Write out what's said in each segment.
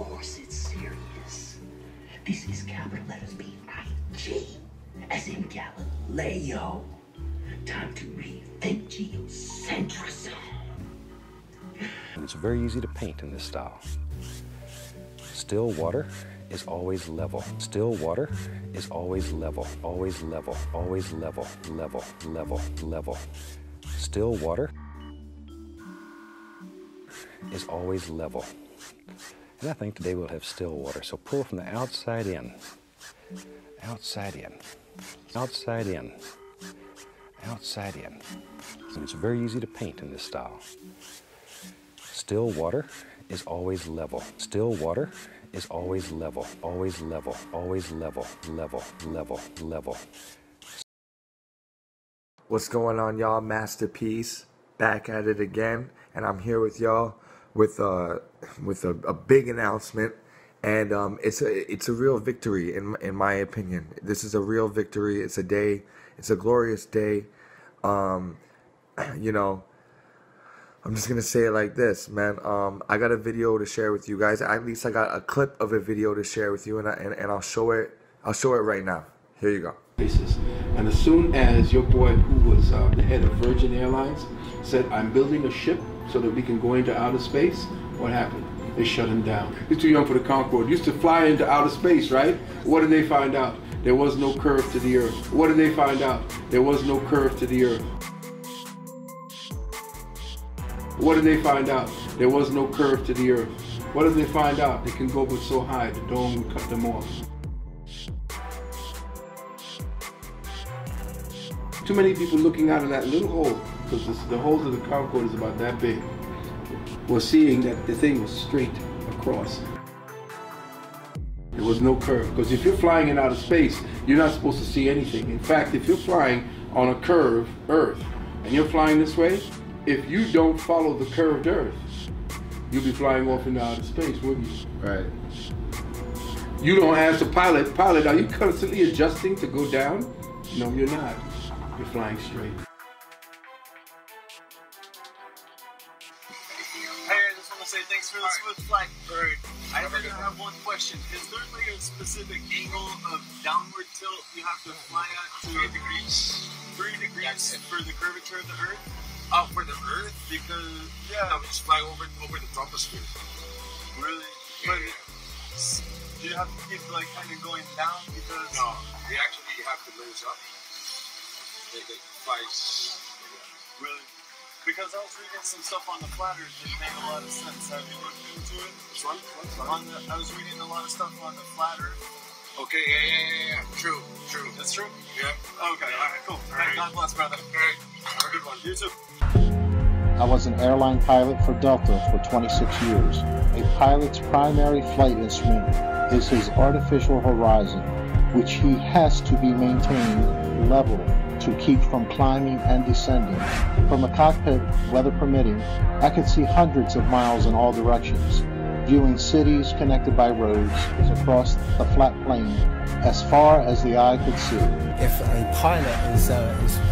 course it's serious. This is capital letters B-I-G, as in Galileo. Time to rethink geocentrism. And it's very easy to paint in this style. Still water is always level. Still water is always level. Always level. Always level. Level. Level. Level. Still water is always level. And I think today we'll have still water. So pull from the outside in. Outside in. Outside in. Outside in. And it's very easy to paint in this style. Still water is always level. Still water is always level. Always level. Always level. Level. Level. Level. What's going on, y'all? Masterpiece back at it again, and I'm here with y'all with a big announcement, and it's a real victory in my opinion. This is a real victory. It's a day. It's a glorious day. You know, I'm just gonna say it like this, man. I got a video to share with you guys. At least I got a clip of a video to share with you, and I'll show it. I'll show it right now. Here you go. And as soon as your boy, who was the head of Virgin Airlines, said, "I'm building a ship so that we can go into outer space," what happened? They shut him down. He's too young for the Concorde. Used to fly into outer space, right? What did they find out? There was no curve to the Earth. What did they find out? There was no curve to the Earth. What did they find out? There was no curve to the Earth. What did they find out? They can go but so high, the dome would cut them off. Too many people looking out of that little hole, because the hole of the Concorde is about that big, was seeing that the thing was straight across. There was no curve, because if you're flying in outer space, you're not supposed to see anything. In fact, if you're flying on a curved Earth, and you're flying this way, if you don't follow the curved Earth, you'll be flying off into outer space, wouldn't you? Right. You don't ask the pilot, are you constantly adjusting to go down? No, you're not. You're flying straight. Hey, I just want to say thanks for the swift flight. Alright. I have one question. Is there like a specific angle of downward tilt you have to fly at to 3 degrees? 3 degrees for the curvature of the Earth? Oh, for the Earth? Because, No, we just fly over the troposphere. Really? Yeah, But do you have to keep like kind of going down because... No, we actually have to nose up. They flies. Really? Because I was reading some stuff on the flat Earth that made a lot of sense. Have you looked into it? Which one? I was reading a lot of stuff on the flat Earth. Okay, yeah. True. That's true? Yeah. Okay, alright, cool. All right. God bless, brother. Alright, have a good one. You too. I was an airline pilot for Delta for 26 years. A pilot's primary flight instrument is his artificial horizon, which he has to be maintained level to keep from climbing and descending. From the cockpit, weather permitting, I could see hundreds of miles in all directions, viewing cities connected by roads across the flat plain as far as the eye could see. If a pilot is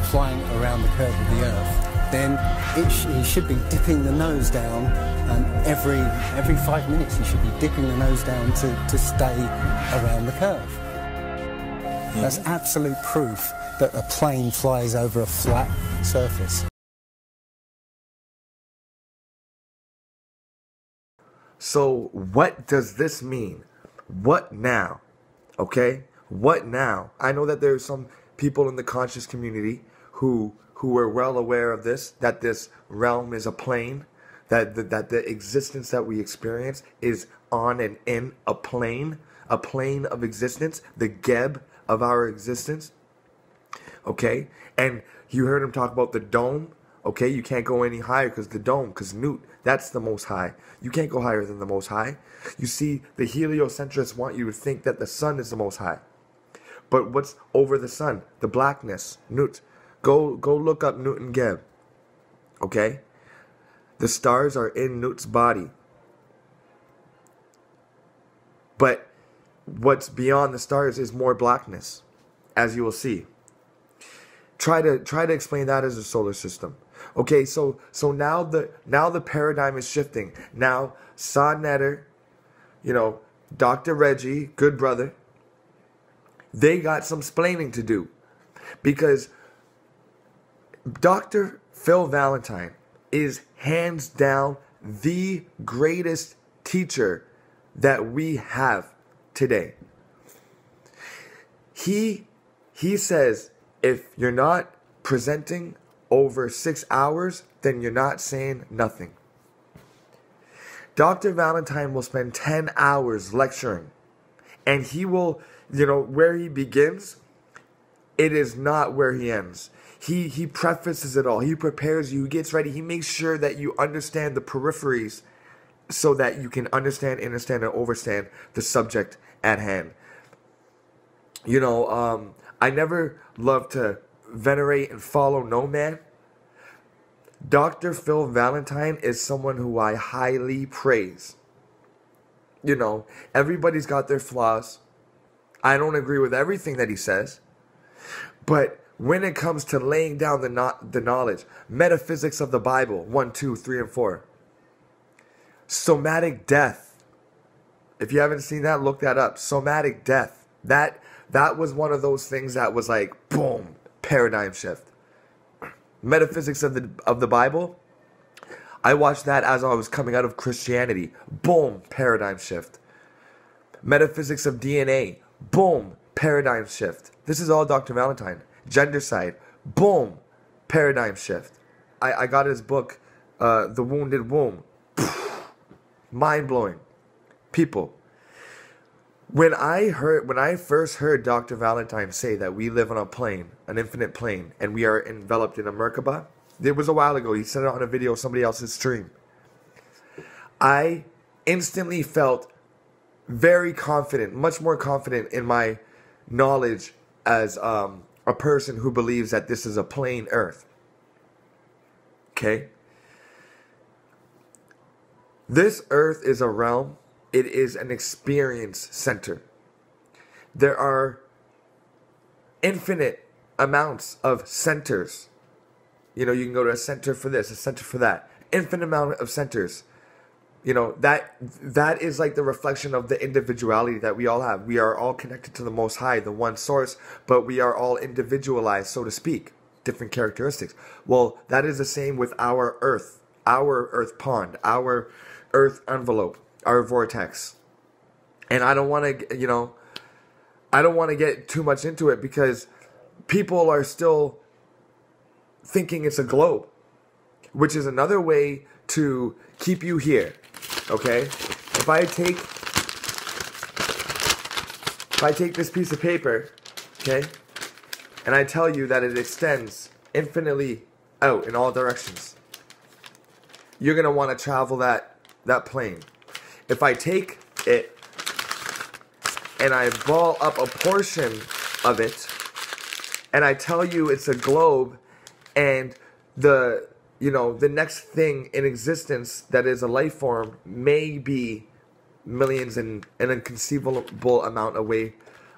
flying around the curve of the Earth, then he should be dipping the nose down, and every 5 minutes he should be dipping the nose down to stay around the curve. That's absolute proof that a plane flies over a flat surface. So what does this mean? What now? Okay? What now? I know that there's some people in the conscious community who are well aware of this, that this realm is a plane, that the existence that we experience is on and in a plane of existence, the Geb of our existence. Okay? And you heard him talk about the dome. Okay? You can't go any higher because Newt, that's the most high. You can't go higher than the most high. You see, the heliocentrists want you to think that the sun is the most high. But what's over the sun? The blackness. Newt. Go look up Newt and Geb. Okay? The stars are in Newt's body. But what's beyond the stars is more blackness, as you will see. Try to explain that as a solar system. Okay, so now the paradigm is shifting. Now Sa Neter, you know, Dr. Reggie, good brother, they got some splaining to do. Because Dr. Phil Valentine is hands down the greatest teacher that we have today. He says, if you're not presenting over 6 hours, then you're not saying nothing. Dr. Valentine will spend 10 hours lecturing, and he will, you know, where he begins, it is not where he ends. He prefaces it all. He prepares you. He gets ready. He makes sure that you understand the peripheries so that you can understand, and overstand the subject at hand. You know, I never love to venerate and follow no man. Dr. Phil Valentine is someone who I highly praise. You know, everybody's got their flaws. I don't agree with everything that he says. But when it comes to laying down the knowledge, metaphysics of the Bible, 1, 2, 3, and 4. Somatic death. If you haven't seen that, look that up. Somatic death. That was one of those things that was like, boom, paradigm shift. Metaphysics of the Bible. I watched that as I was coming out of Christianity. Boom, paradigm shift. Metaphysics of DNA. Boom, paradigm shift. This is all Dr. Valentine. Gender side. Boom, paradigm shift. I got his book, The Wounded Womb. Mind-blowing. People. When I first heard Dr. Valentine say that we live on a plane, an infinite plane, and we are enveloped in a Merkaba, it was a while ago. He said it on a video of somebody else's stream. I instantly felt very confident, much more confident in my knowledge as a person who believes that this is a plane Earth. Okay? This Earth is a realm. It is an experience center. There are infinite amounts of centers. You know, you can go to a center for this, a center for that. Infinite amount of centers. You know, that is like the reflection of the individuality that we all have. We are all connected to the Most High, the one source, but we are all individualized, so to speak. Different characteristics. Well, that is the same with our Earth pond, our Earth envelope, our vortex. And I don't want to, you know, I don't want to get too much into it because people are still thinking it's a globe, which is another way to keep you here. Okay? If I take this piece of paper, okay, and I tell you that it extends infinitely out in all directions, you're going to want to travel that plane. If I take it and I ball up a portion of it and I tell you it's a globe and the next thing in existence that is a life form may be millions and an inconceivable amount away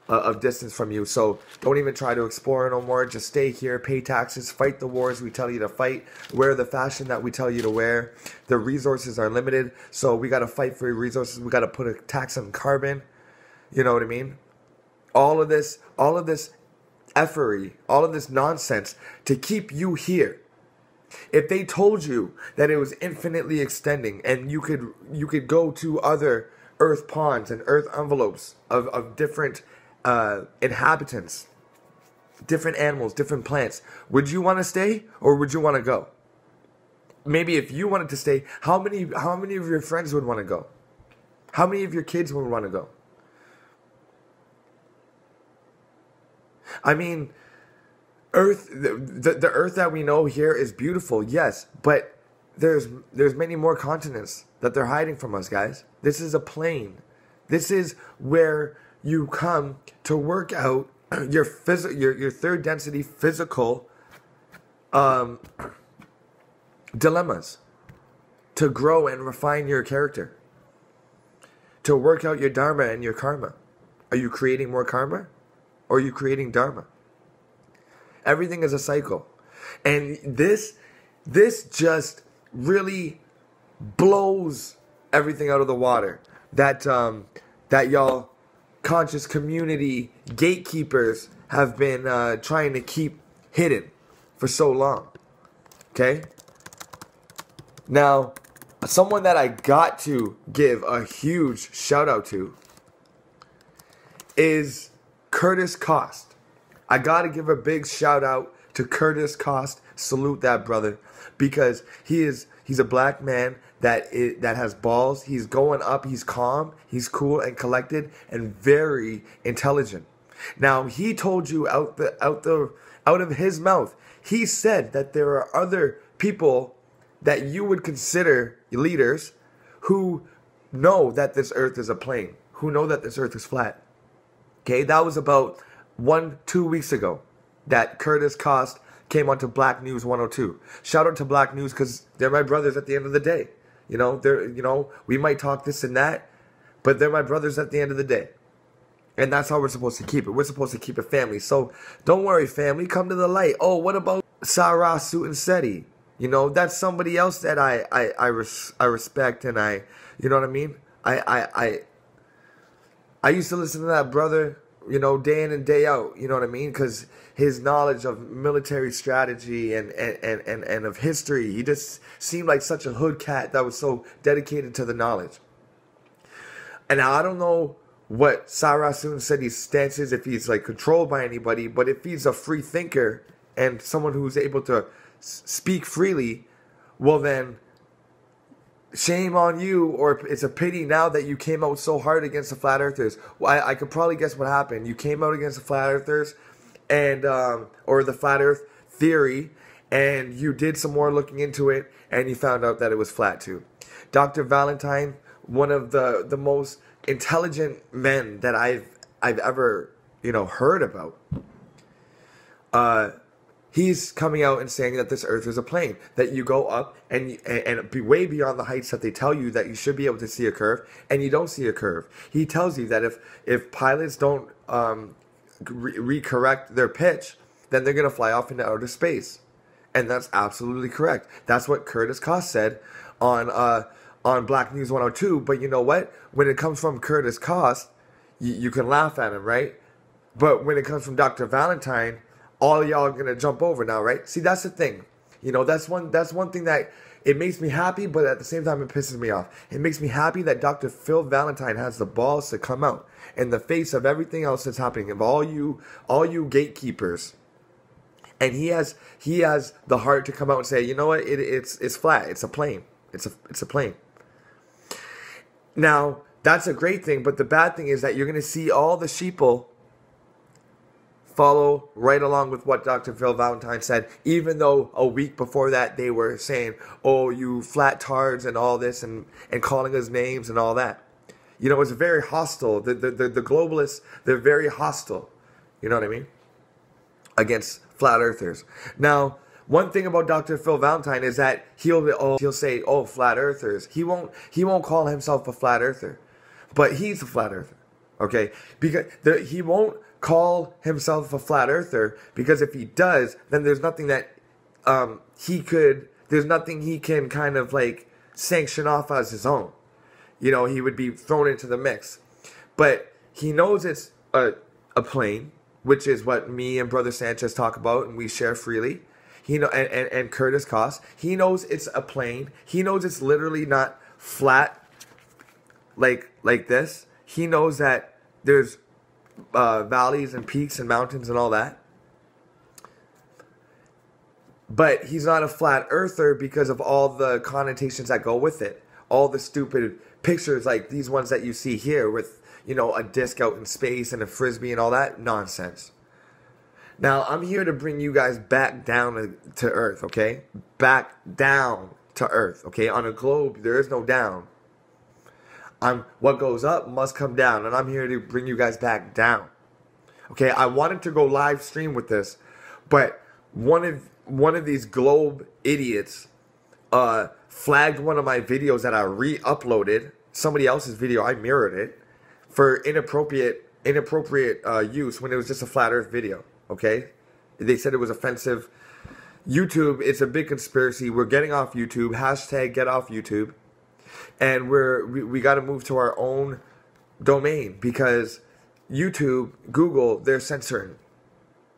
of distance from you. So don't even try to explore no more. Just stay here, pay taxes, fight the wars we tell you to fight, wear the fashion that we tell you to wear. The resources are limited, so we got to fight for resources. We got to put a tax on carbon. You know what I mean? All of this effery, all of this nonsense to keep you here. If they told you that it was infinitely extending and you could go to other Earth ponds and Earth envelopes of different inhabitants, different animals, different plants, would you want to stay or would you want to go? Maybe if you wanted to stay, how many of your friends would want to go? How many of your kids would want to go? I mean, Earth, the Earth that we know here is beautiful, yes, but there's many more continents that they're hiding from us, guys. This is a plane. This is where you come to work out your third density physical dilemmas, to grow and refine your character, to work out your dharma and your karma. Are you creating more karma or are you creating dharma? Everything is a cycle. And this just really blows everything out of the water. that y'all conscious community gatekeepers have been trying to keep hidden for so long. Okay? Now, someone that I got to give a huge shout out to is Curtis Cost. I got to give a big shout out to Curtis Cost. Salute that brother, because he's a black man that has balls. He's going up. He's calm. He's cool and collected and very intelligent. Now, he told you out of his mouth, he said that there are other people that you would consider leaders who know that this earth is a plane, who know that this earth is flat. Okay, that was about 1-2 weeks ago that Curtis Cost came onto Black News 102. Shout out to Black News, because they're my brothers at the end of the day. You know, we might talk this and that, but they're my brothers at the end of the day. And that's how we're supposed to keep it. We're supposed to keep it family. So don't worry, family. Come to the light. Oh, what about Sarah Sutanseti? You know, that's somebody else that I respect, and you know what I mean? I used to listen to that brother, you know, day in and day out, you know what I mean? Because his knowledge of military strategy and of history, he just seemed like such a hood cat that was so dedicated to the knowledge. And now I don't know what Sarah Sutanseti's stance is, if he's like controlled by anybody, but if he's a free thinker and someone who's able to speak freely, well then, shame on you, or it's a pity now that you came out so hard against the flat earthers. Well, I could probably guess what happened. You came out against the flat earthers and or the flat earth theory, and you did some more looking into it, and you found out that it was flat too. Dr. Valentine, one of the most intelligent men that I've ever, you know, heard about, he's coming out and saying that this earth is a plane, that you go up and be way beyond the heights that they tell you that you should be able to see a curve, and you don't see a curve. He tells you that if pilots don't recorrect their pitch, then they're going to fly off into outer space. And that's absolutely correct. That's what Curtis Cost said on Black News 102. But you know what? When it comes from Curtis Cost, you can laugh at him, right? But when it comes from Dr. Valentine, all y'all are gonna jump over now, right? See, that's the thing. You know, that's one thing that it makes me happy, but at the same time it pisses me off. It makes me happy that Dr. Phil Valentine has the balls to come out in the face of everything else that's happening, of all you gatekeepers. And he has the heart to come out and say, you know what, it's flat, it's a plane. It's a plane. Now, that's a great thing, but the bad thing is that you're gonna see all the sheeple follow right along with what Dr. Phil Valentine said, even though a week before that they were saying, oh, you flat tards and all this, and calling us names and all that. You know, it's very hostile. The globalists, they're very hostile, you know what I mean, against flat earthers. Now, one thing about Dr. Phil Valentine is that he'll say, oh, flat earthers. He won't call himself a flat earther, but he's a flat earther, okay? Because he won't call himself a flat earther, because if he does, then there's nothing that there's nothing he can kind of like sanction off as his own. You know, he would be thrown into the mix. But he knows it's a plane, which is what me and Brother Sanchez talk about and we share freely. And Curtis Cost, he knows it's a plane. He knows it's literally not flat like this. He knows that there's valleys and peaks and mountains and all that. But he's not a flat earther because of all the connotations that go with it. All the stupid pictures like these ones that you see here with, you know, a disc out in space and a frisbee and all that nonsense. Now, I'm here to bring you guys back down to earth, okay? Back down to earth, okay? On a globe, there is no down. What goes up must come down, and I'm here to bring you guys back down. Okay, I wanted to go live stream with this, but one of these globe idiots flagged one of my videos that I re-uploaded, somebody else's video, I mirrored it, for inappropriate use when it was just a flat earth video, okay? They said it was offensive. YouTube, it's a big conspiracy. We're getting off YouTube. Hashtag get off YouTube. and we got to move to our own domain, because YouTube, Google, they're censoring.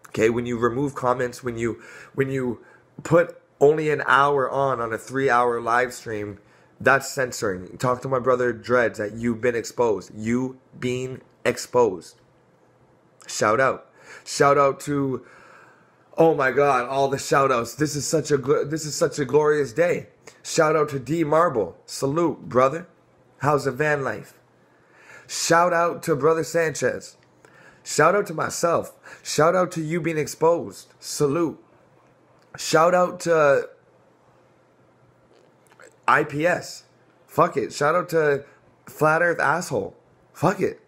Okay, when you remove comments, when you put only an hour on a 3-hour live stream, that's censoring. Talk to my brother Dreads at You've Been Exposed. You being exposed. Shout out. Shout out to, oh my God, all the shout outs. This is such a glorious day. Shout out to D Marble. Salute, brother. How's the van life? Shout out to Brother Sanchez. Shout out to myself. Shout out to You Being Exposed. Salute. Shout out to IPS. Fuck it. Shout out to Flat Earth Asshole. Fuck it.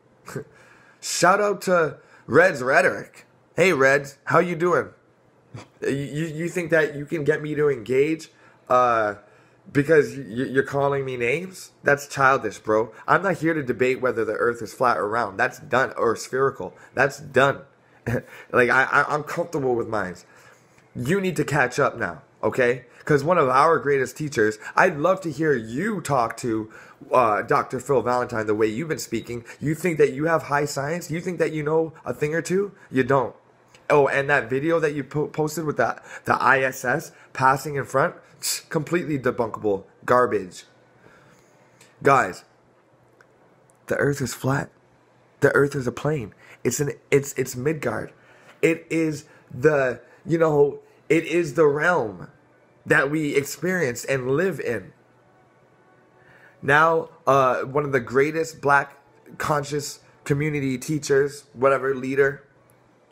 Shout out to Red's Rhetoric. Hey Reds, how you doing? You think that you can get me to engage because you're calling me names? That's childish, bro. I'm not here to debate whether the earth is flat or round. That's done. Or spherical. That's done. Like, I'm comfortable with mine. You need to catch up now, okay? Because one of our greatest teachers, I'd love to hear you talk to Dr. Phil Valentine the way you've been speaking. You think that you have high science? You think that you know a thing or two? You don't. Oh, and that video that you posted with the ISS passing in front, completely debunkable garbage. Guys, the earth is flat. The earth is a plane. It's Midgard. It is the, it is the realm that we experience and live in. Now, one of the greatest black conscious community teachers, whatever, leader,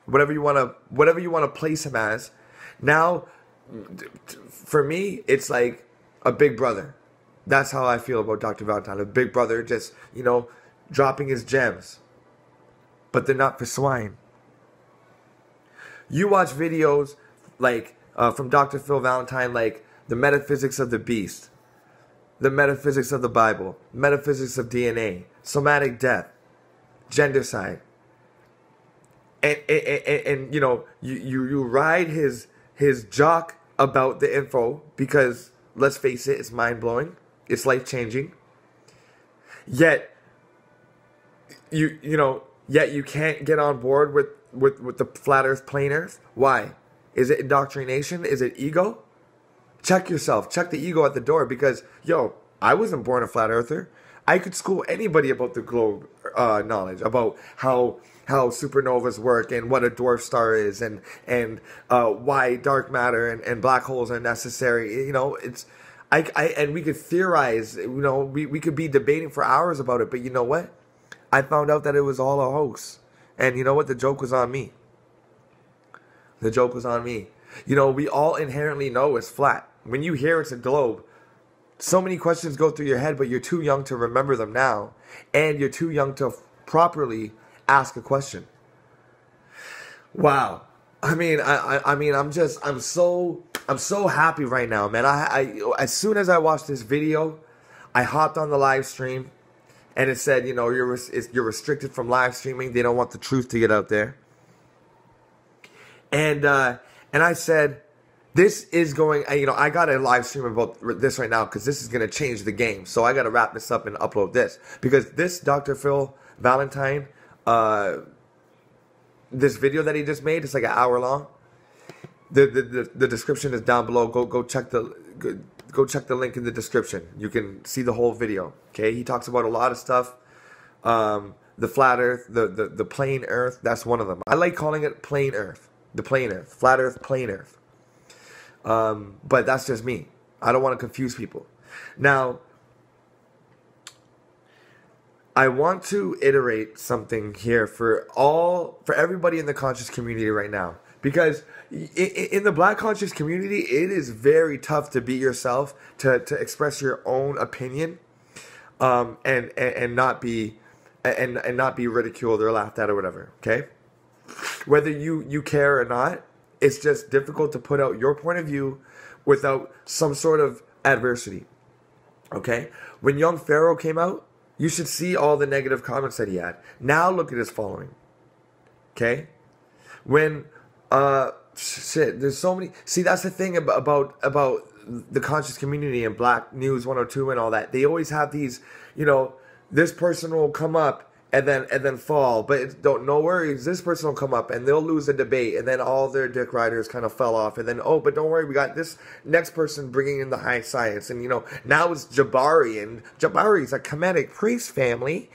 whatever you want to place him as. Now, for me, it's like a big brother. That's how I feel about Dr. Valentine. A big brother just, dropping his gems. But they're not for swine. You watch videos like from Dr. Phil Valentine, like the metaphysics of the beast, the metaphysics of the Bible, metaphysics of DNA, somatic death, gendercide. And you ride his jock about the info, because let's face it, it's mind-blowing, it's life-changing. Yet you can't get on board with the flat earth, plain earth. Why? Is it indoctrination? Is it ego? Check yourself. Check the ego at the door, because I wasn't born a flat earther. I could school anybody about the globe knowledge, about how supernovas work and what a dwarf star is, and why dark matter and black holes are necessary. And we could theorize. We could be debating for hours about it. But you know what? I found out that it was all a hoax. And you know what? The joke was on me. The joke was on me. We all inherently know it's flat. When you hear it's a globe, so many questions go through your head, but you're too young to remember them now, and you're too young to properly ask a question. Wow. I'm so happy right now, man. I as soon as I watched this video, I hopped on the live stream, and it said, you're restricted from live streaming. They don't want the truth to get out there. And I said, this is going, I got to live stream about this right now, because this is going to change the game. So I got to wrap this up and upload this, because this Dr. Phil Valentine, this video that he just made, it's like an hour long. The description is down below. Go check the link in the description. You can see the whole video. Okay, he talks about a lot of stuff. The flat Earth, the plain Earth. That's one of them. I like calling it plain Earth. The plain Earth, flat Earth, plain Earth. But that's just me. I don't want to confuse people. Now, I want to iterate something here for everybody in the conscious community right now. Because in the black conscious community, it is very tough to be yourself, to express your own opinion, and not be ridiculed or laughed at or whatever. Okay, whether you care or not, it's just difficult to put out your point of view without some sort of adversity. Okay, when Young Pharaoh came out, you should see all the negative comments that he had. Now look at his following. Okay, when there's so many. See, that's the thing about the conscious community and Black News 102 and all that, they always have these, you know, this person will come up and then fall, but no worries, this person will come up and they'll lose a debate, and then all their dick riders kind of fell off, and then, oh, but don't worry, we got this next person bringing in the high science, and, you know, now it's Jabari, and Jabari's a Kemetic priest family.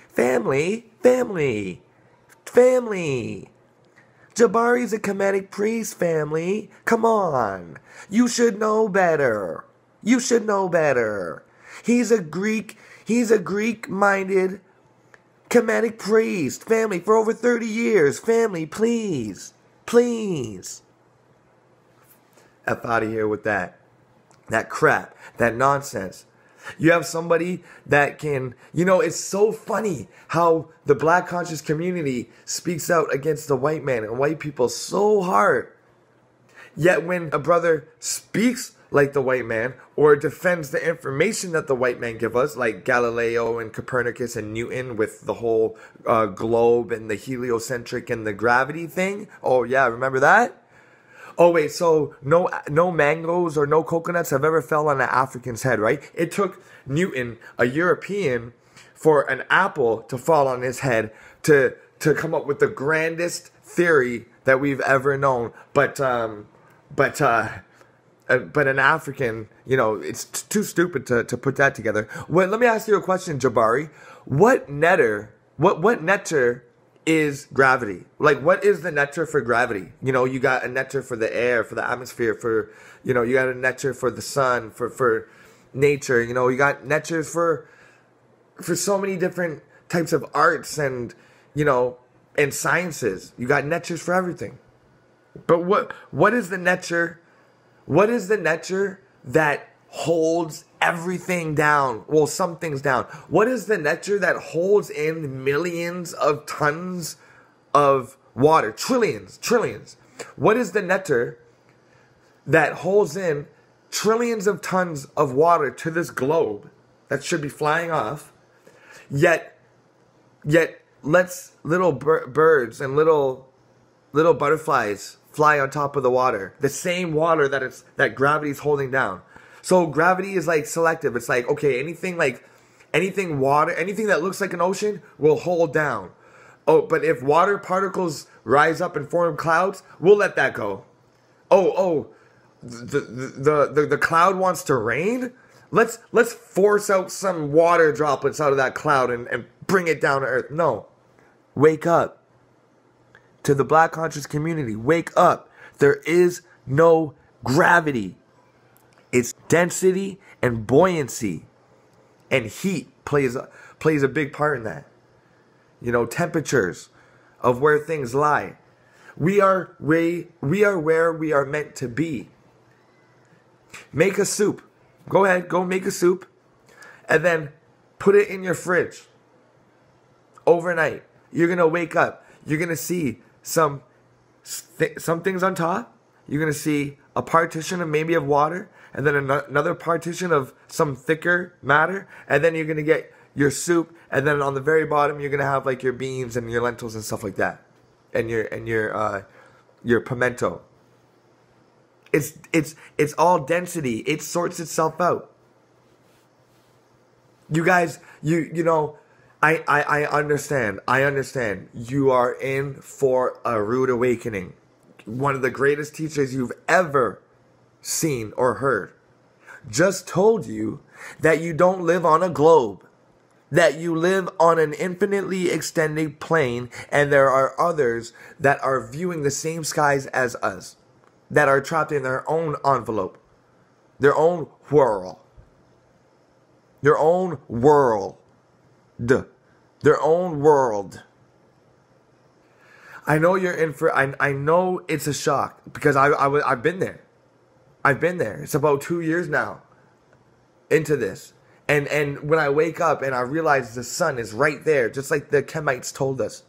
Jabari's a Kemetic priest family. Come on. You should know better. He's a Greek-minded Kemetic priest family for over 30 years. Family, please. F out of here with that crap, that nonsense. You have somebody that can, you know, it's so funny how the Black conscious community speaks out against the white man and white people so hard. Yet when a brother speaks like the white man or defends the information that the white man give us, like Galileo and Copernicus and Newton with the whole globe and the heliocentric and the gravity thing. Oh yeah, remember that? Oh wait, so no mangoes or no coconuts have ever fell on an African's head, right? It took Newton, a European, for an apple to fall on his head to come up with the grandest theory that we've ever known. But an African, you know, it's too stupid to put that together. Well, let me ask you a question, Jabari. What netter is gravity? Like, what is the netter for gravity? You know, you got a netter for the air, for the atmosphere, for, you know, you got a netter for the sun, for nature. You know, you got netters for so many different types of arts and, you know, and sciences. You got netters for everything. But what is the netter? What is the netter that holds everything down? Well, some things down. What is the netter that holds in millions of tons of water? Trillions. What is the netter that holds in trillions of tons of water to this globe that should be flying off, yet lets little birds and little butterflies fly on top of the water, the same water that gravity's holding down? So gravity is like selective. It's like, okay, anything water, anything that looks like an ocean will hold down. Oh, but if water particles rise up and form clouds, we'll let that go. The cloud wants to rain? Let's force out some water droplets out of that cloud and bring it down to earth. No. Wake up. To the Black conscious community, wake up. There is no gravity. It's density and buoyancy, and heat plays a big part in that. You know, temperatures of where things lie. We are where we are meant to be. Make a soup. Go ahead, go make a soup, and then put it in your fridge overnight. You're gonna wake up. You're gonna see some things on top. You're gonna see a partition of maybe of water, and then another partition of some thicker matter, and then you're gonna get your soup, and then on the very bottom you're gonna have like your beans and your lentils and stuff like that, and your pimento. It's all density. It sorts itself out. You guys, you know, I understand. You are in for a rude awakening. One of the greatest teachers you've ever seen or heard just told you that you don't live on a globe, that you live on an infinitely extended plane, and there are others that are viewing the same skies as us, that are trapped in their own envelope, their own whirl, their own world, their own world. I know you're in for. I know it's a shock because I've been there. I've been there. It's about 2 years now into this, and when I wake up and I realize the sun is right there, just like the Kemites told us,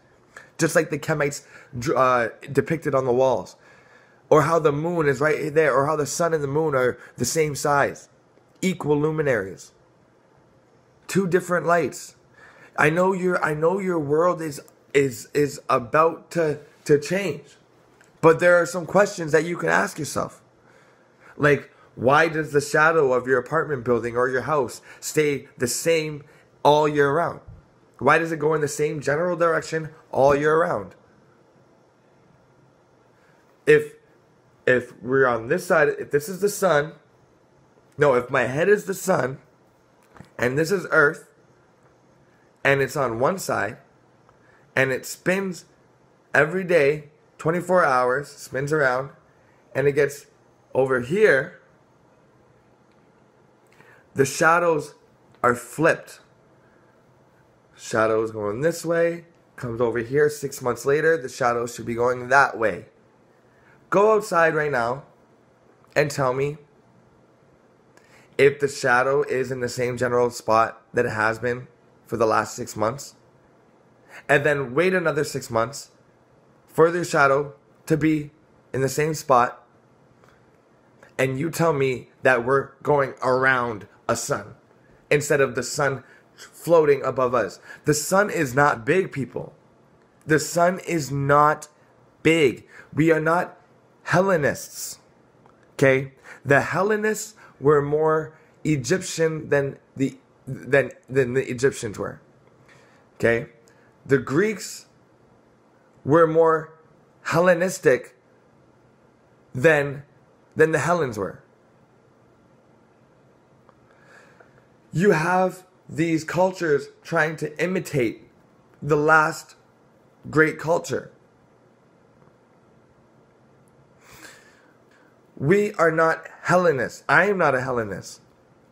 just like the Kemites depicted on the walls, or how the moon is right there, or how the sun and the moon are the same size, equal luminaries, two different lights. I know your world is about to change, but there are some questions that you can ask yourself, like, Why does the shadow of your apartment building or your house stay the same all year round? Why does it go in the same general direction all year round? If we're on this side, if this is the sun, no, if my head is the sun, and this is Earth, and it's on one side, and it spins every day, 24 hours, spins around, and it gets over here, the shadows are flipped. Shadows going this way, comes over here 6 months later, the shadows should be going that way. Go outside right now and tell me if the shadow is in the same general spot that it has been for the last 6 months. And then wait another 6 months for the shadow to be in the same spot. And you tell me that we're going around a sun instead of the sun floating above us. The sun is not big, people. The sun is not big. We are not Hellenists. Okay? The Hellenists were more Egyptian than the Egyptians were. Okay? The Greeks were more Hellenistic than the Hellenes were. You have these cultures trying to imitate the last great culture. We are not Hellenists. I am not a Hellenist.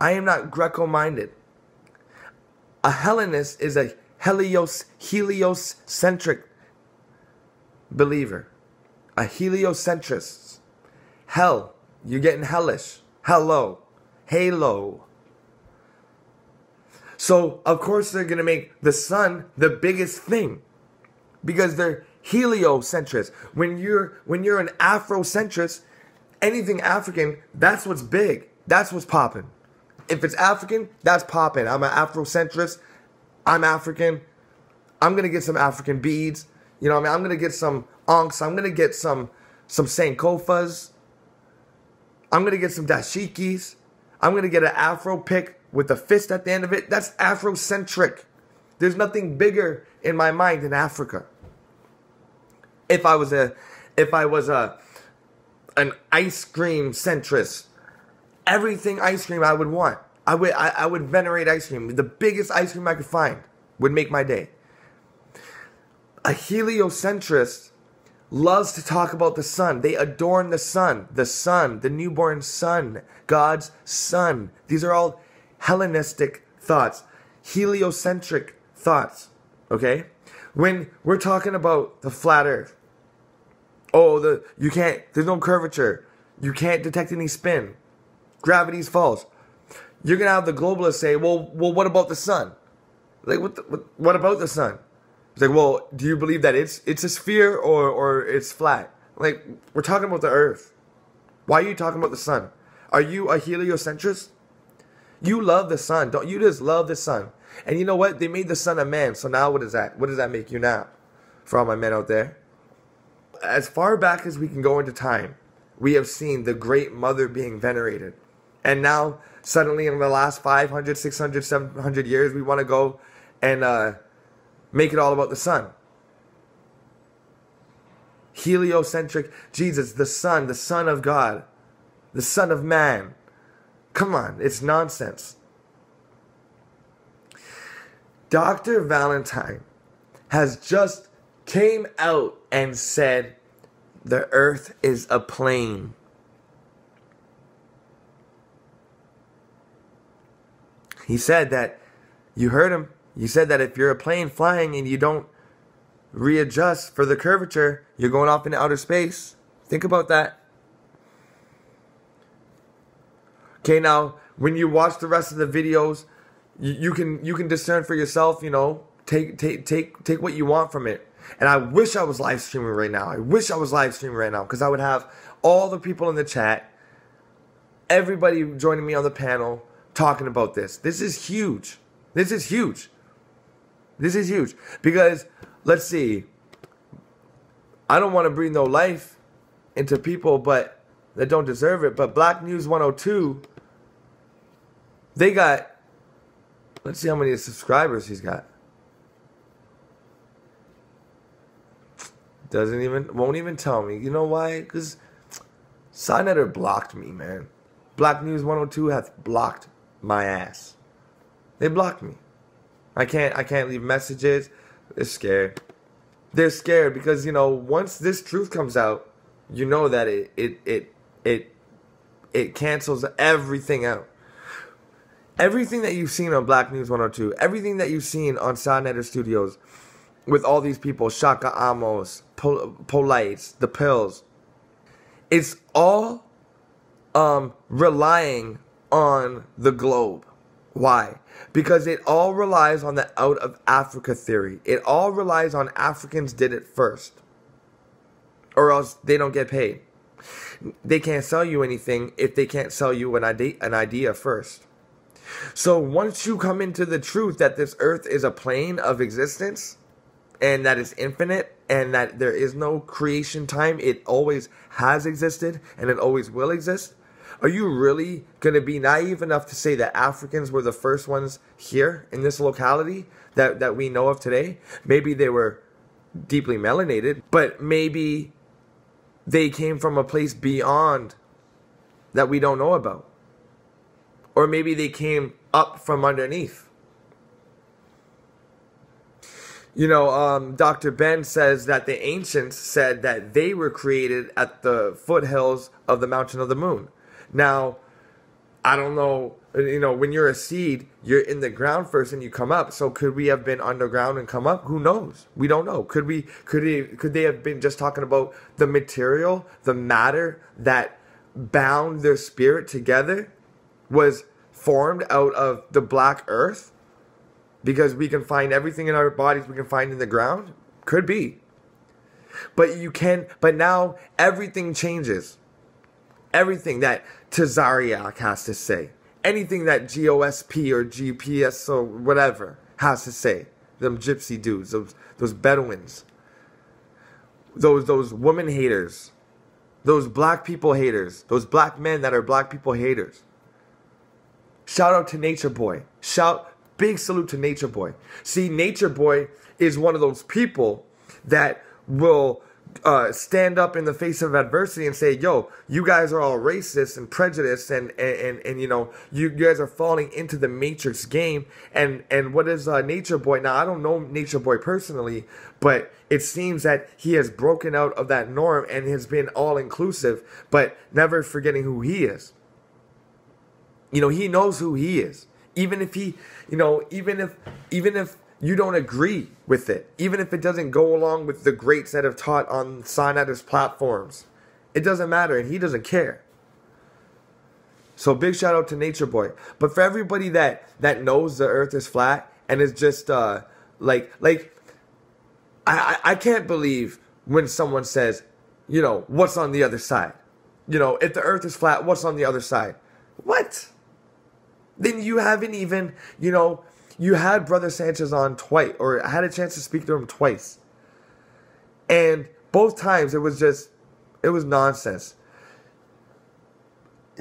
I am not Greco-minded. A Hellenist is a heliocentric believer. A heliocentrist. Hell. You're getting hellish. Hello. Halo. So, of course, they're going to make the sun the biggest thing. Because they're heliocentrists. When you're an Afrocentrist, anything African, that's what's big. That's what's popping. If it's African, that's popping. I'm an Afrocentrist. I'm African. I'm going to get some African beads. You know what I mean? I'm going to get some onks. I'm going to get some sankofas. I'm going to get some dashikis. I'm going to get an Afro pick with a fist at the end of it. That's Afrocentric. There's nothing bigger in my mind than Africa. If I was an ice cream centrist, everything ice cream I would want. I would venerate ice cream. The biggest ice cream I could find would make my day. A heliocentrist loves to talk about the sun. They adorn the sun, the newborn sun, God's son. These are all Hellenistic thoughts, heliocentric thoughts, okay? When we're talking about the flat earth, there's no curvature. You can't detect any spin. Gravity's false. You're going to have the globalists say, well, what about the sun? Like, what about the sun? It's like, well, do you believe that it's a sphere or it's flat? Like, we're talking about the earth. Why are you talking about the sun? Are you a heliocentrist? You love the sun. Don't you just love the sun? And you know what? They made the sun a man. So now what is that? What does that make you now? For all my men out there. As far back as we can go into time, we have seen the great mother being venerated. And now, suddenly in the last 500, 600, 700 years, we want to go and make it all about the sun. Heliocentric Jesus, the Son of God, the Son of Man. Come on, it's nonsense. Dr. Valentine has just came out and said the earth is a plane. He said that, you heard him, he said that if you're a plane flying and you don't readjust for the curvature, you're going off into outer space. Think about that. Okay, now, when you watch the rest of the videos, you can discern for yourself, you know, take what you want from it. And I wish I was live streaming right now. I wish I was live streaming right now because I would have all the people in the chat, everybody joining me on the panel talking about this. This is huge. This is huge. This is huge because, let's see, I don't want to breathe no life into people, but that don't deserve it. But Black News 102, they got, let's see how many subscribers he's got. Won't even tell me. You know why? Because Signetter blocked me, man. Black News 102 hath blocked my ass. They blocked me. I can't leave messages. They're scared. They're scared because, you know, once this truth comes out, you know that it cancels everything out. Everything that you've seen on Black News 102, everything that you've seen on Signetter Studios, with all these people, Shaka Amos, Polites, the Pills, it's all relying on the globe. Why? Because it all relies on the out of Africa theory. It all relies on Africans did it first, or else they don't get paid. They can't sell you anything if they can't sell you an idea first. So once you come into the truth that this earth is a plane of existence, and that it's infinite, and that there is no creation time, it always has existed, and it always will exist, are you really going to be naive enough to say that Africans were the first ones here in this locality that we know of today? Maybe they were deeply melanated, but maybe they came from a place beyond that we don't know about. Or maybe they came up from underneath. You know, Dr. Ben says that the ancients said that they were created at the foothills of the Mountain of the Moon. Now, I don't know, you know, when you're a seed, you're in the ground first and you come up. So could we have been underground and come up? Who knows? We don't know. Could they have been just talking about the material, the matter that bound their spirit together was formed out of the black earth? Because we can find everything in our bodies we can find in the ground? Could be. But now everything changes. Everything that Tazariak has to say. Anything that GOSP or GPS or whatever has to say. Them gypsy dudes, those Bedouins. Those woman haters. Those black people haters. Those black men that are black people haters. Shout out to Nature Boy. Big salute to Nature Boy. See, Nature Boy is one of those people that will stand up in the face of adversity and say, yo, you guys are all racist and prejudiced and you know, you guys are falling into the Matrix game. And what is Nature Boy? Now, I don't know Nature Boy personally, but it seems that he has broken out of that norm and has been all-inclusive, but never forgetting who he is. You know, he knows who he is. Even if he, you know, even if you don't agree with it, even if it doesn't go along with the greats that have taught on Signetter's platforms, it doesn't matter, and he doesn't care. So big shout out to Nature Boy. But for everybody that knows the earth is flat and is just I can't believe when someone says, you know, what's on the other side? You know, if the earth is flat, what's on the other side? What? Then you haven't even, you know, you had Brother Sanchez on twice, or I had a chance to speak to him twice. And both times it was nonsense.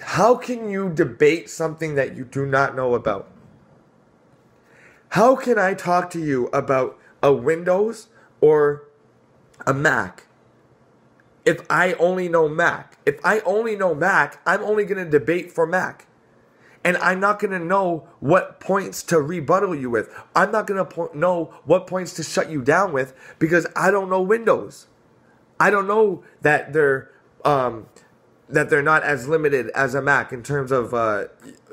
How can you debate something that you do not know about? How can I talk to you about a Windows or a Mac if I only know Mac? If I only know Mac, I'm only going to debate for Mac. And I'm not going to know what points to rebuttal you with. I'm not going to know what points to shut you down with because I don't know Windows. I don't know that they're not as limited as a Mac in terms of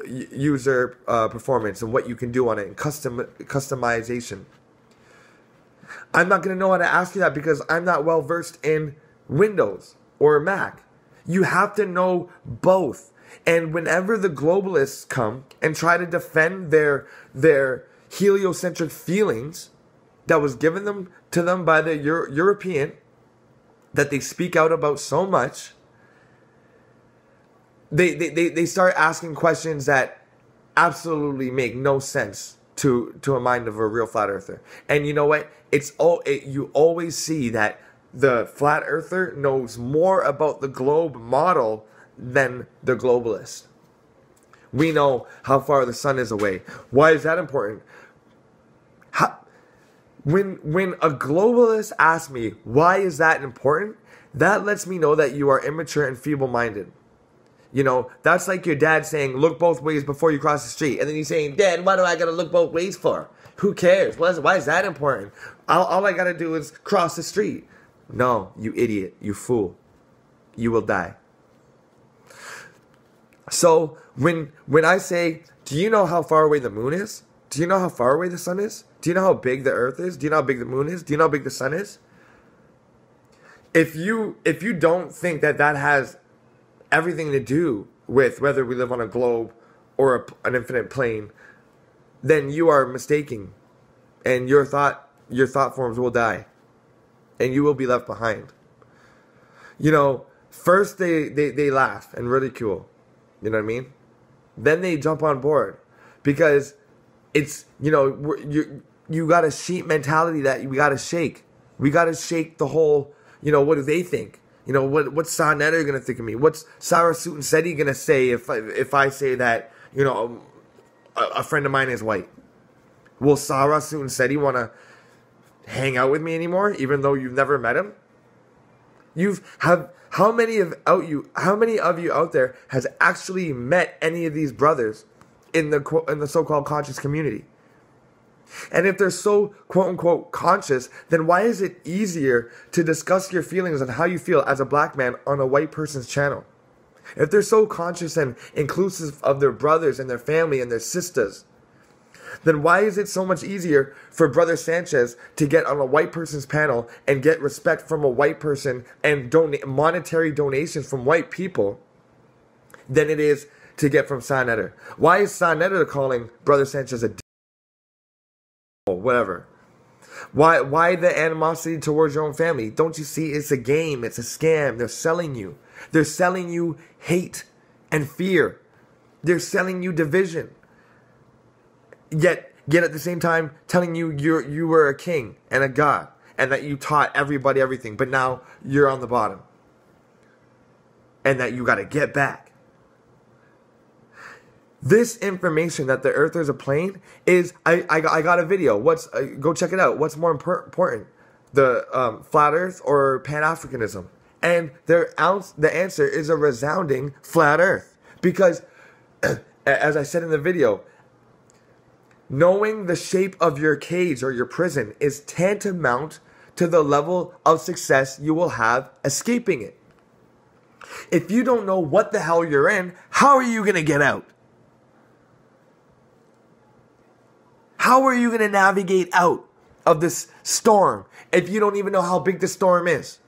user performance and what you can do on it and customization. I'm not going to know how to ask you that because I'm not well versed in Windows or Mac. You have to know both. And whenever the globalists come and try to defend their heliocentric feelings that was given to them by the European, that they speak out about so much, they start asking questions that absolutely make no sense to a mind of a real flat earther. And you know what? You always see that the flat earther knows more about the globe model than the globalist. We know how far the sun is away. Why is that important? When a globalist asks me, why is that important? That lets me know that you are immature and feeble-minded. You know, that's like your dad saying, look both ways before you cross the street. And then he's saying, Dad, why do I got to look both ways for? Who cares? Why is that important? All I got to do is cross the street. No, you idiot. You fool. You will die. So when I say, do you know how far away the moon is? Do you know how far away the sun is? Do you know how big the earth is? Do you know how big the moon is? Do you know how big the sun is? If you don't think that has everything to do with whether we live on a globe or an infinite plane, then you are mistaking, and your thought forms will die, and you will be left behind. You know, first they laugh and ridicule, you know what I mean? Then they jump on board, because it's, you know, you got a sheep mentality that we got to shake. We got to shake the whole, you know, what do they think? You know, what's Sa Neter going to think of me? What's Sarah Sutton-Seti going to say if I say that, you know, a friend of mine is white? Will Sarah Sutton-Seti want to hang out with me anymore, even though you've never met him? How many of you out there has actually met any of these brothers in the so-called conscious community? And if they're so quote-unquote conscious, then why is it easier to discuss your feelings and how you feel as a black man on a white person's channel? If they're so conscious and inclusive of their brothers and their family and their sisters, then why is it so much easier for Brother Sanchez to get on a white person's panel and get respect from a white person and monetary donations from white people than it is to get from Sa Neter? Why is Sa Neter calling Brother Sanchez a whatever? Why the animosity towards your own family? Don't you see it's a game, it's a scam? They're selling you. They're selling you hate and fear. They're selling you division. Yet at the same time telling you you were a king and a god and that you taught everybody everything, but now you're on the bottom. And that you got to get back. This information that the earth is a plane is, I got a video. Go check it out. What's more important, the flat earth or Pan-Africanism? And the answer is a resounding flat earth. Because, as I said in the video, knowing the shape of your cage or your prison is tantamount to the level of success you will have escaping it. If you don't know what the hell you're in, how are you going to get out? How are you going to navigate out of this storm if you don't even know how big the storm is?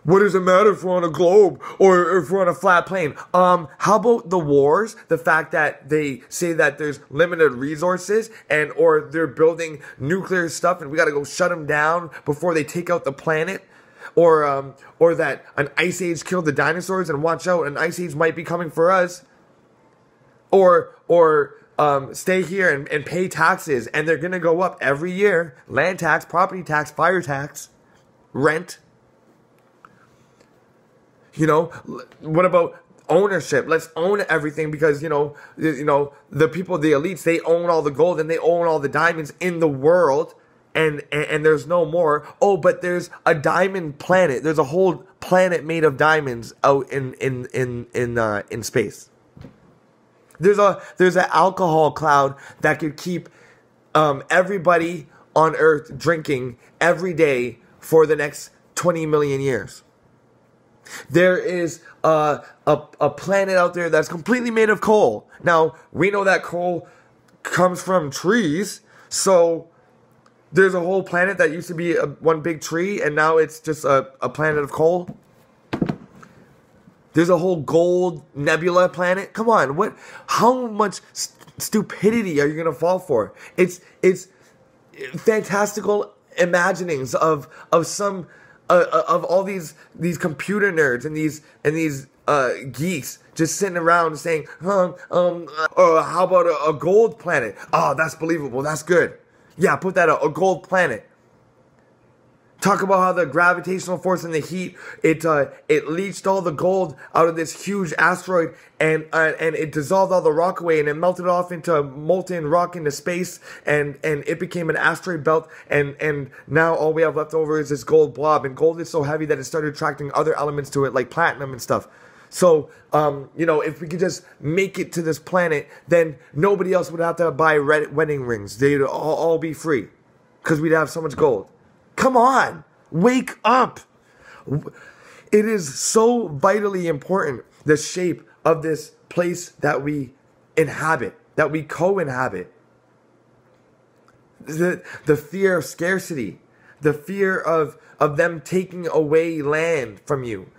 What does it matter if we're on a globe or if we're on a flat plane? How about the wars? The fact that they say that there's limited resources or they're building nuclear stuff and we got to go shut them down before they take out the planet? Or that an ice age killed the dinosaurs and watch out, an ice age might be coming for us. Or stay here and pay taxes, and they're going to go up every year. Land tax, property tax, fire tax, rent. You know, what about ownership? Let's own everything because, you know, the people, the elites, they own all the gold and they own all the diamonds in the world, and there's no more. Oh, but there's a diamond planet. There's a whole planet made of diamonds out in space. There's an alcohol cloud that could keep everybody on Earth drinking every day for the next 20 million years. There is a planet out there that's completely made of coal. Now, we know that coal comes from trees, so there's a whole planet that used to be one big tree, and now it's just a planet of coal. There's a whole gold nebula planet. Come on, how much stupidity are you gonna fall for? It's fantastical imaginings of some of all these computer nerds and these geeks just sitting around saying, how about a gold planet? Oh, that's believable. That's good. Yeah, put that a gold planet. Talk about how the gravitational force and the heat, it leached all the gold out of this huge asteroid, and it dissolved all the rock away, and it melted off into molten rock into space, and it became an asteroid belt, and now all we have left over is this gold blob, and gold is so heavy that it started attracting other elements to it, like platinum and stuff. So, if we could just make it to this planet, then nobody else would have to buy wedding rings. They'd all be free, because we'd have so much gold. Come on, wake up. It is so vitally important, the shape of this place that we inhabit, that we co-inhabit. The fear of scarcity, the fear of them taking away land from you,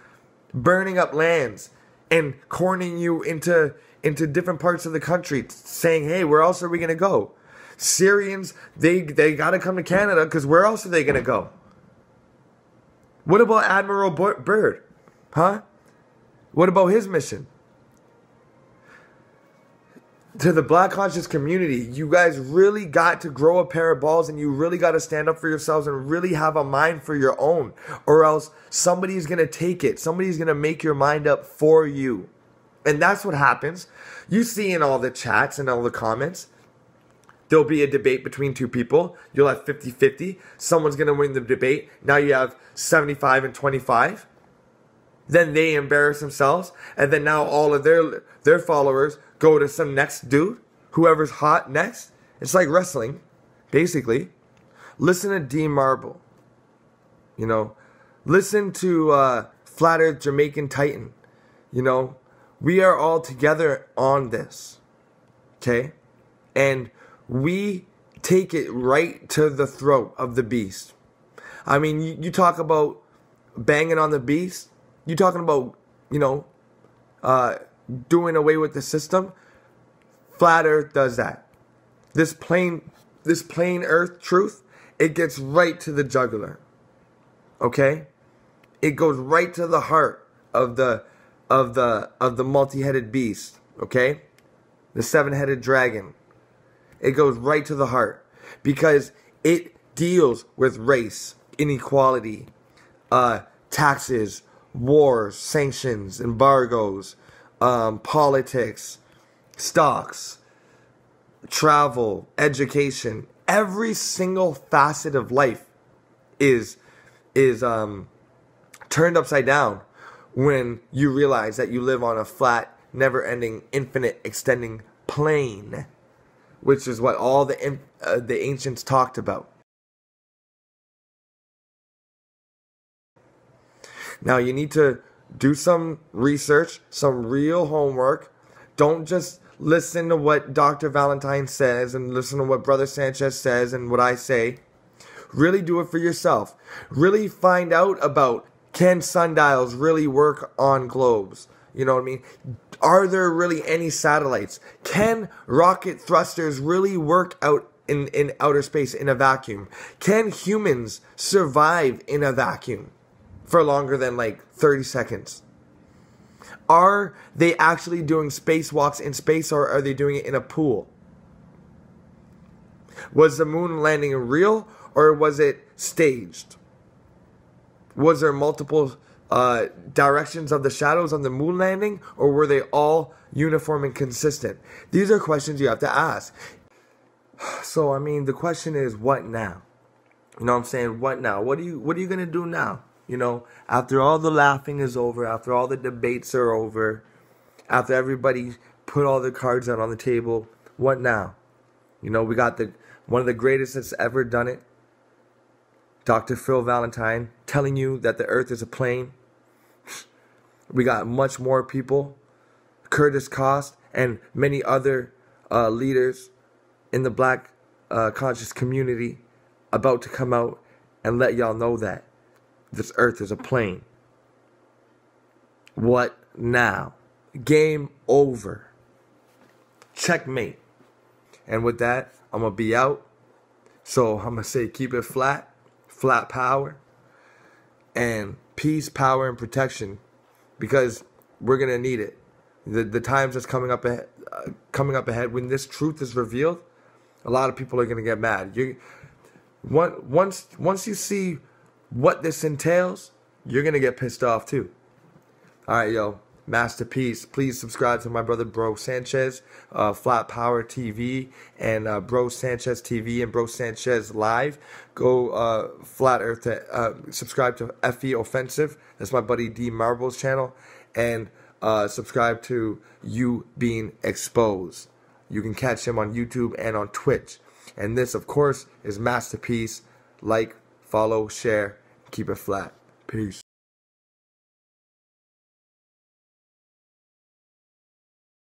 burning up lands and cornering you into different parts of the country, saying, hey, where else are we going to go? Syrians, they got to come to Canada, because where else are they going to go? What about Admiral Byrd? Huh? What about his mission? To the Black conscious community, you guys really got to grow a pair of balls, and you really got to stand up for yourselves and really have a mind for your own, or else somebody's going to take it. Somebody's going to make your mind up for you. And that's what happens. You see in all the chats and all the comments, there'll be a debate between two people. You'll have 50-50. Someone's going to win the debate. Now you have 75 and 25. Then they embarrass themselves. And then now all of their followers go to some next dude. Whoever's hot next. It's like wrestling, basically. Listen to D Marble. Listen to Flat Earth Jamaican Titan. We are all together on this. Okay? And we take it right to the throat of the beast. I mean, you talk about banging on the beast. You talking about, doing away with the system. Flat Earth does that. This plain Earth truth, it gets right to the jugular. Okay? It goes right to the heart of the multi-headed beast. Okay? The 7-headed dragon. It goes right to the heart, because it deals with race, inequality, taxes, wars, sanctions, embargoes, politics, stocks, travel, education. Every single facet of life is turned upside down when you realize that you live on a flat, never-ending, infinite, extending plane, which is what all the ancients talked about. Now, you need to do some research, some real homework. Don't just listen to what Dr. Valentine says and listen to what Brother Sanchez says and what I say. Really do it for yourself. Really find out about, can sundials really work on globes? You know what I mean? Are there really any satellites? Can rocket thrusters really work out in outer space in a vacuum? Can humans survive in a vacuum for longer than like 30 seconds? Are they actually doing spacewalks in space, or are they doing it in a pool? Was the moon landing real, or was it staged? Was there multiple directions of the shadows on the moon landing, or were they all uniform and consistent? These are questions you have to ask. So, I mean, the question is, what now? You know what I'm saying? What now? What are you going to do now? After all the laughing is over, after all the debates are over, after everybody put all their cards out on the table, what now? We got one of the greatest that's ever done it, Dr. Phil Valentine, telling you that the earth is a plane. We got much more people, Curtis Cost and many other leaders in the Black conscious community about to come out and let y'all know that this earth is a plane. What now? Game over. Checkmate. And with that, I'm going to be out. So I'm going to say keep it flat. Flat power. And peace, power, and protection. Because we're going to need it. The times that's coming up ahead, when this truth is revealed, a lot of people are going to get mad. Once you see what this entails, you're going to get pissed off too. All right, yo. Masterpiece. Please subscribe to my brother Bro Sanchez, Flat Power TV, and Bro Sanchez TV and Bro Sanchez Live. Go Flat Earth to subscribe to FE Offensive. That's my buddy D Marble's channel, and subscribe to You Being Exposed. You can catch him on YouTube and on Twitch. And this, of course, is Masterpiece. Like, follow, share, keep it flat. Peace.